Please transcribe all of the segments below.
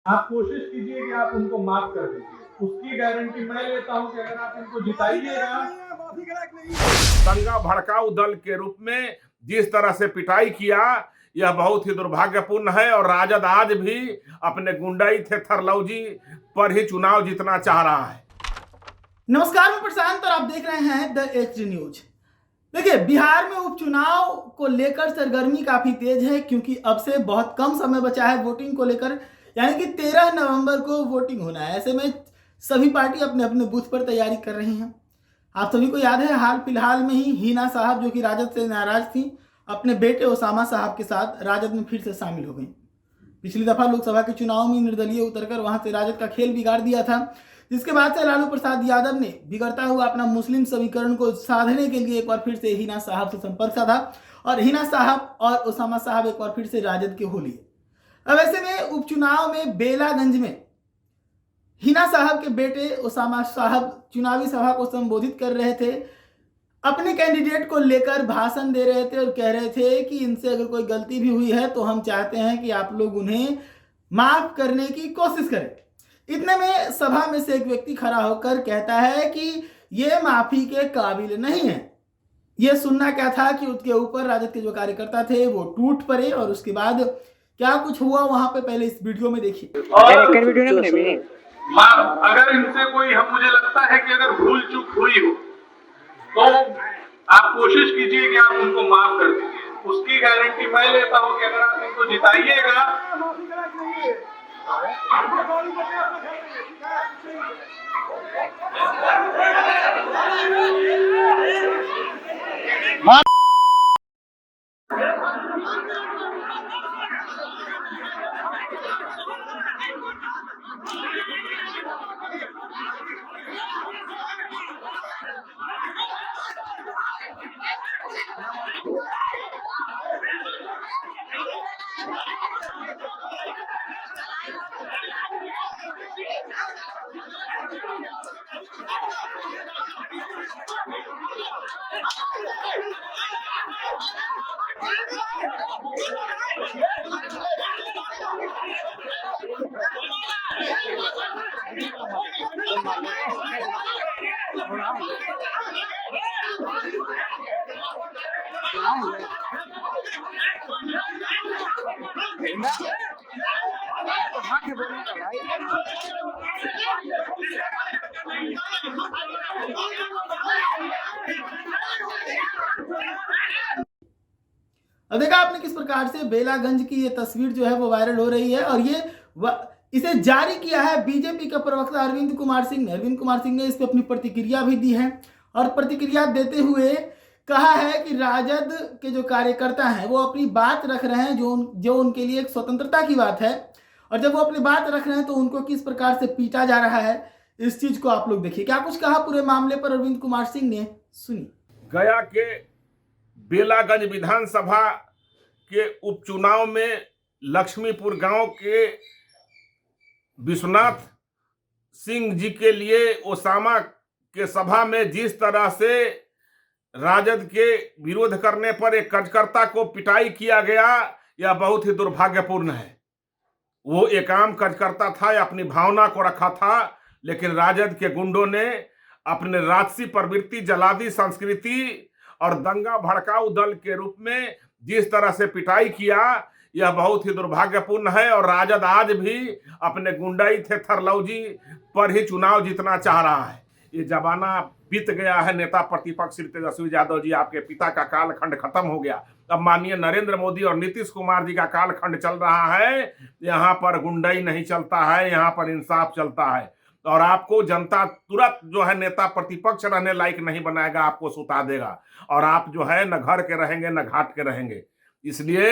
आप कोशिश कीजिए कि आप उनको माफ कर दीजिए। उसकी गारंटी मैं लेता हूं कि अगर आप इनको जिताइएगा। दंगा भड़काऊ दल के रूप में जिस तरह से पिटाई किया, यह बहुत ही दुर्भाग्यपूर्ण है। और राजद आज भी अपने गुंडाई थे थरलौजी पर ही चुनाव जीतना चाह रहा है। नमस्कार, मैं प्रशांत और आप देख रहे हैं द एच न्यूज। देखिए, बिहार में उपचुनाव को लेकर सरगर्मी काफी तेज है, क्योंकि अब से बहुत कम समय बचा है वोटिंग को लेकर, यानी कि 13 नवंबर को वोटिंग होना है। ऐसे में सभी पार्टी अपने अपने बूथ पर तैयारी कर रही हैं। आप सभी को याद है, हाल फिलहाल में ही हिना साहब, जो कि राजद से नाराज थी, अपने बेटे ओसामा साहब के साथ राजद में फिर से शामिल हो गई। पिछली दफा लोकसभा के चुनाव में निर्दलीय उतरकर वहां से राजद का खेल बिगाड़ दिया था, जिसके बाद से लालू प्रसाद यादव ने बिगड़ता हुआ अपना मुस्लिम समीकरण को साधने के लिए एक बार फिर से हिना साहब से संपर्क साधा और हिना साहब और ओसामा साहब एक बार फिर से राजद के हो लिए। अब ऐसे में उपचुनाव में बेलागंज में हिना साहब के बेटे ओसामा साहब चुनावी सभा को संबोधित कर रहे थे, अपने कैंडिडेट को लेकर भाषण दे रहे थे और कह रहे थे कि इनसे अगर कोई गलती भी हुई है तो हम चाहते हैं कि आप लोग उन्हें माफ करने की कोशिश करें। इतने में सभा में से एक व्यक्ति खड़ा होकर कहता है कि ये माफी के काबिल नहीं है। यह सुनना क्या था कि उसके ऊपर राजद के जो कार्यकर्ता थे वो टूट पड़े, और उसके बाद क्या कुछ हुआ वहां पे पहले इस वीडियो में देखिए। अगर इनसे कोई मुझे लगता है कि अगर भूल चूक हुई हो तो आप कोशिश कीजिए कि आप उनको माफ कर दीजिए। उसकी गारंटी मैं लेता हूं कि अगर आप इनको जिताइएगा। अब देखा आपने किस प्रकार से बेलागंज की ये तस्वीर जो है वो वायरल हो रही है, और इसे जारी किया है बीजेपी का प्रवक्ता अरविंद कुमार सिंह ने। अरविंद कुमार सिंह ने इस पर अपनी प्रतिक्रिया भी दी है, और प्रतिक्रिया देते हुए कहा है कि राजद के जो कार्यकर्ता हैं वो अपनी बात रख रहे हैं, जो उनके लिए एक स्वतंत्रता की बात है, और जब वो अपनी बात रख रहे हैं तो उनको किस प्रकार से पीटा जा रहा है। इस चीज को आप लोग देखिए, क्या कुछ कहा पूरे मामले पर अरविंद कुमार सिंह ने, सुनिए। गया के बेलागंज विधानसभा के उपचुनाव में लक्ष्मीपुर गांव के विश्वनाथ सिंह जी के लिए ओसामा के सभा में जिस तरह से राजद के विरोध करने पर एक कार्यकर्ता को पिटाई किया गया, यह बहुत ही दुर्भाग्यपूर्ण है। वो एक आम कार्यकर्ता था, अपनी भावना को रखा था, लेकिन राजद के गुंडों ने अपने राजसी प्रवृत्ति, जलादी संस्कृति और दंगा भड़काऊ दल के रूप में जिस तरह से पिटाई किया, यह बहुत ही दुर्भाग्यपूर्ण है। और राजद आज भी अपने गुंडाई थे थरलौजी पर ही चुनाव जीतना चाह रहा है। ये जमाना बीत गया है। नेता प्रतिपक्ष श्री तेजस्वी यादव जी, आपके पिता का कालखंड खत्म हो गया। अब माननीय नरेंद्र मोदी और नीतीश कुमार जी का कालखंड चल रहा है। यहाँ पर गुंडाई नहीं चलता है, यहाँ पर इंसाफ चलता है। और आपको जनता तुरंत जो है नेता प्रतिपक्ष रहने लायक नहीं बनाएगा, आपको सुता देगा, और आप जो है न घर के रहेंगे न घाट के रहेंगे। इसलिए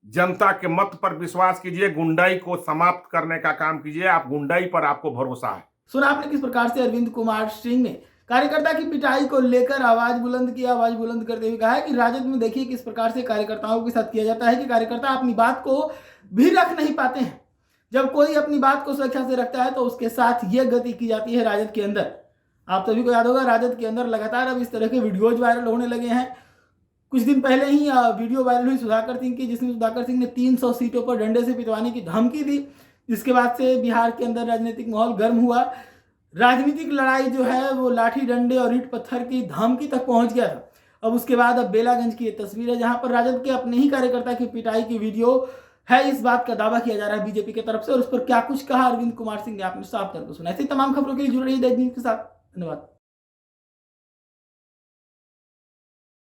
जनता के मत पर विश्वास कीजिए, गुंडाई को समाप्त करने का काम कीजिए। आप गुंडाई पर आपको भरोसा है। सुना आपने किस प्रकार से अरविंद कुमार सिंह ने कार्यकर्ता की पिटाई को लेकर आवाज बुलंद की। आवाज बुलंद करते हुए कहा है कि राजद में देखिए किस प्रकार से कार्यकर्ताओं के साथ किया जाता है कि कार्यकर्ता अपनी बात को भी रख नहीं पाते हैं। जब कोई अपनी बात को सुरक्षा से रखता है तो उसके साथ यह गति की जाती है राजद के अंदर। आप सभी को याद होगा, राजद के अंदर लगातार अब इस तरह के वीडियोज वायरल होने लगे हैं। कुछ दिन पहले ही वीडियो वायरल हुई सुधाकर सिंह की, जिसमें सुधाकर सिंह ने 300 सीटों पर डंडे से पिटवाने की धमकी दी, इसके बाद से बिहार के अंदर राजनीतिक माहौल गर्म हुआ। राजनीतिक लड़ाई जो है वो लाठी डंडे और ईंट पत्थर की धमकी तक पहुंच गया था। अब उसके बाद अब बेलागंज की ये तस्वीर है जहां पर राजद के अपने ही कार्यकर्ता की पिटाई की वीडियो है। इस बात का दावा किया जा रहा है बीजेपी की तरफ से, और उस पर क्या कुछ कहा अरविंद कुमार सिंह ने, आपने साफ करके सुना। ऐसी तमाम खबरों के लिए जुड़ रही है दैनिक न्यूज के साथ। धन्यवाद।